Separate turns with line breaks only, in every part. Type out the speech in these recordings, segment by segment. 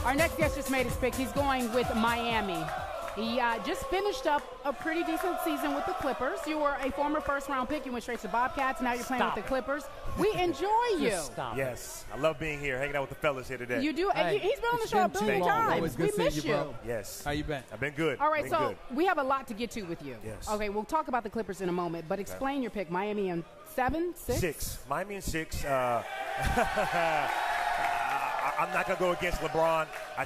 Our next guest just made his pick. He's going with Miami. He just finished up a pretty decent season with the Clippers. You were a former first-round pick. You went straight to Bobcats. Now you're playing with the Clippers. We enjoy you.
Yes, I love being here, hanging out with the fellas here today.
You do. Hey, he's been on the show a billion times. We miss you.
Bro.
Yes.
How you been?
I've been good.
All right, so we have a lot to get to with you.
Yes.
Okay, we'll talk about the Clippers in a moment, but explain your pick. Miami in 7, 6?
6. Miami in 6. I'm not going to go against LeBron. I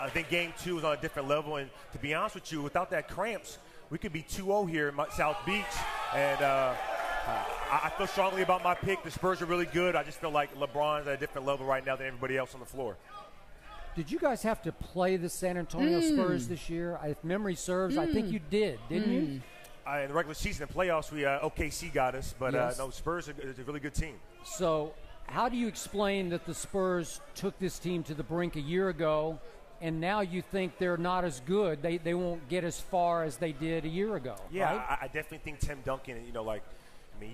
think game 2 is on a different level. And to be honest with you, without that cramps, we could be 2-0 here in South Beach. And I feel strongly about my pick. The Spurs are really good. I just feel like LeBron's at a different level right now than everybody else on the floor.
Did you guys have to play the San Antonio Spurs this year? If memory serves, I think you did, didn't you?
In the regular season and playoffs, OKC got us. But no, Spurs are a really good team.
So how do you explain that the Spurs took this team to the brink a year ago, and now you think they're not as good? They won't get as far as they did a year ago.
Yeah,
right?
I definitely think Tim Duncan, you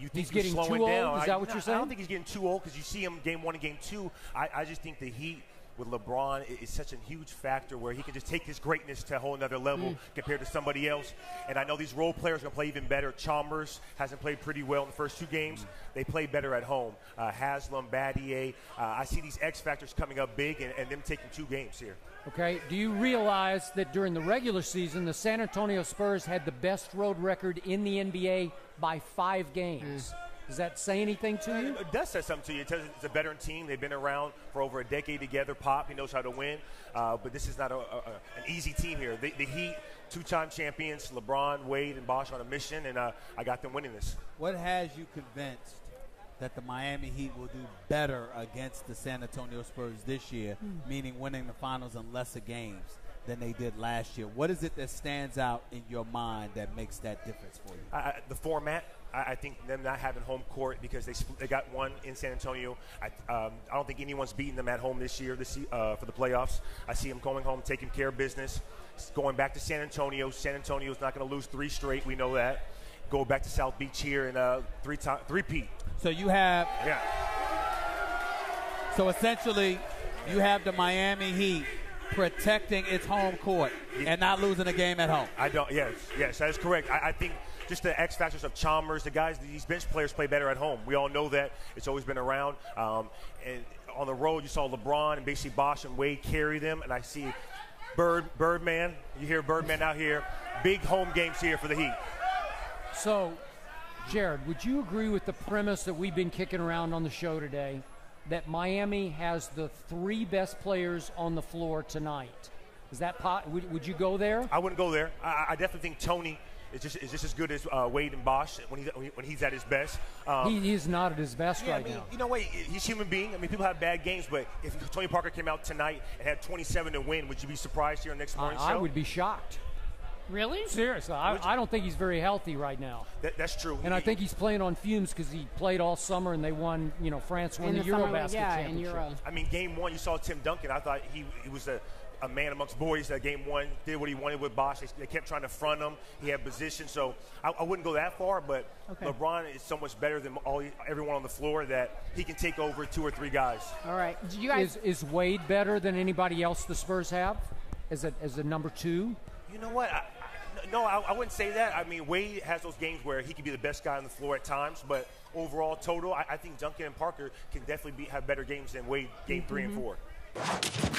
think
he's getting
slowing
too old?
down.
Is that what you're saying?
I don't think he's getting too old because you see him game 1 and game 2. I just think the Heat with LeBron is such a huge factor where he can just take his greatness to a whole other level compared to somebody else. And I know these role players are going to play even better. Chalmers hasn't played pretty well in the first 2 games. They play better at home. Haslam, Battier. I see these X factors coming up big and them taking 2 games here.
Okay. Do you realize that during the regular season, the San Antonio Spurs had the best road record in the NBA by 5 games? Does that say anything to you?
It does say something to you. It tells you it's a veteran team. They've been around for over a decade together. Pop, he knows how to win. But this is not an easy team here. The Heat, 2-time champions, LeBron, Wade, and Bosh on a mission, and I got them winning this.
What has you convinced that the Miami Heat will do better against the San Antonio Spurs this year, meaning winning the finals in lesser games than they did last year? What is it that stands out in your mind that makes that difference for you?
The format. I think them not having home court because they got one in San Antonio. I don't think anyone's beaten them at home this year for the playoffs. I see them going home, taking care of business, going back to San Antonio. San Antonio's not going to lose 3 straight. We know that. Go back to South Beach here and three-peat.
So you have So essentially, you have the Miami Heat protecting its home court and not losing a game at home.
Yes, that is correct. I think just the X factors of Chalmers, these bench players play better at home. We all know that. It's always been around. And on the road, you saw LeBron and basically Bosh and Wade carry them. And I see Birdman. You hear Birdman out here. Big home games here for the Heat.
So, Jared, would you agree with the premise that we've been kicking around on the show today, that Miami has the 3 best players on the floor tonight? Is that would you go there?
I wouldn't go there. I definitely think Tony is just as good as Wade and Bosh when he's at his best.
He is not at his best right now.
You know what? He's a human being. People have bad games, but if Tony Parker came out tonight and had 27 to win, would you be surprised here on next morning's show?
I would be shocked.
Really?
Seriously, I don't think he's very healthy right now.
That's true.
And I think he's playing on fumes because he played all summer and they won. France won the Eurobasket championship.
Game 1, you saw Tim Duncan. I thought he was a man amongst boys. Game 1 did what he wanted with Bosh. They kept trying to front him. He had position, so I wouldn't go that far. But LeBron is so much better than everyone on the floor that he can take over 2 or 3 guys.
All right, you guys.
Is Wade better than anybody else the Spurs have as a number 2?
You know what? No, I wouldn't say that. Wade has those games where he can be the best guy on the floor at times, but overall total, I think Duncan and Parker can definitely have better games than Wade game 3 and 4.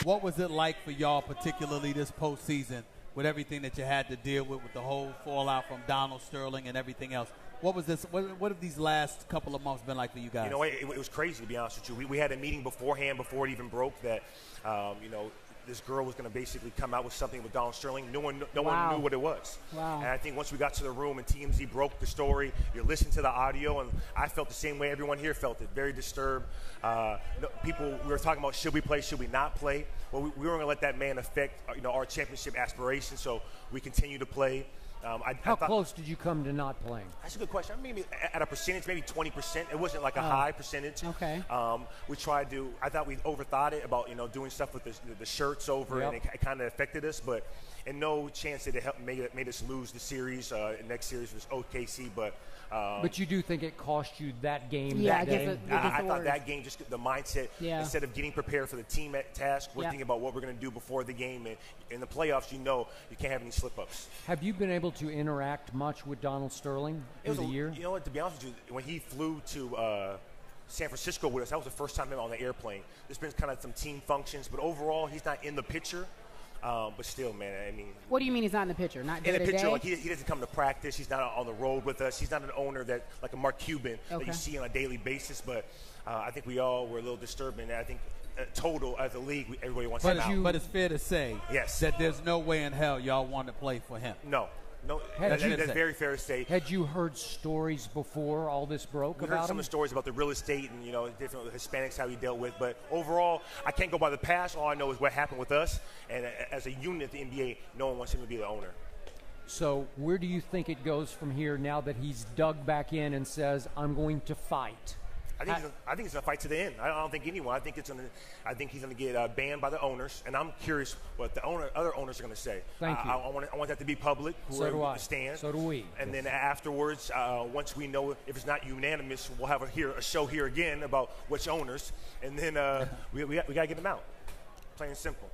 What was it like for y'all, particularly this postseason, with everything that you had to deal with the whole fallout from Donald Sterling and everything else? What was this? What have these last couple of months been like for you guys?
It was crazy, to be honest with you. We had a meeting beforehand, before it even broke, that this girl was going to basically come out with something with Donald Sterling. No one knew what it was.
Wow.
And I think once we got to the room and TMZ broke the story, you're listening to the audio, and I felt the same way everyone here felt it, very disturbed. We were talking about should we play, should we not play. Well, we weren't going to let that man affect our championship aspirations, so we continue to play.
How close did you come to not playing?
That's a good question. Maybe at a percentage, maybe 20%. It wasn't like a high percentage.
Okay.
We tried to. I thought we overthought it about the stuff with the shirts over, and it kind of affected us. But in no chance did it help made us lose the series. The next series was OKC, but
you do think it cost you that game?
Yeah,
that day?
I thought that game, just the mindset, instead of getting prepared for the team task, we're thinking about what we're going to do before the game. And in the playoffs, you can't have any slip-ups.
Have you been able to interact much with Donald Sterling through the year?
You know what, to be honest with you, when he flew to San Francisco with us, that was the first time on the airplane. There's been kind of some team functions, but overall, he's not in the picture. But still, man, I mean.
What do you mean he's not in the picture? Not
in the
day-to-day?
picture, like he doesn't come to practice. He's not on the road with us. He's not an owner like a Mark Cuban that you see on a daily basis. But I think we all were a little disturbed, and I think total as a league, everybody wants him out.
But it's fair to say that there's no way in hell y'all want to play for him.
No, that's very fair to say.
Had you heard stories before all this broke
We
about
heard some
him?
of the stories about the real estate and different Hispanics, how he dealt with. But overall, I can't go by the past. All I know is what happened with us. And as a unit, the NBA, no one wants him to be the owner.
So where do you think it goes from here now that he's dug back in and says, "I'm going to fight"?
I think it's a fight to the end. I don't think anyone. I think he's going to get banned by the owners, and I'm curious what the other owners are going to say.
Thank you.
I want that to be public.
So do I.
Stand.
So do we.
And then afterwards, once we know if it's not unanimous, we'll have a show here again about which owners, and then we got to get them out. Plain and simple.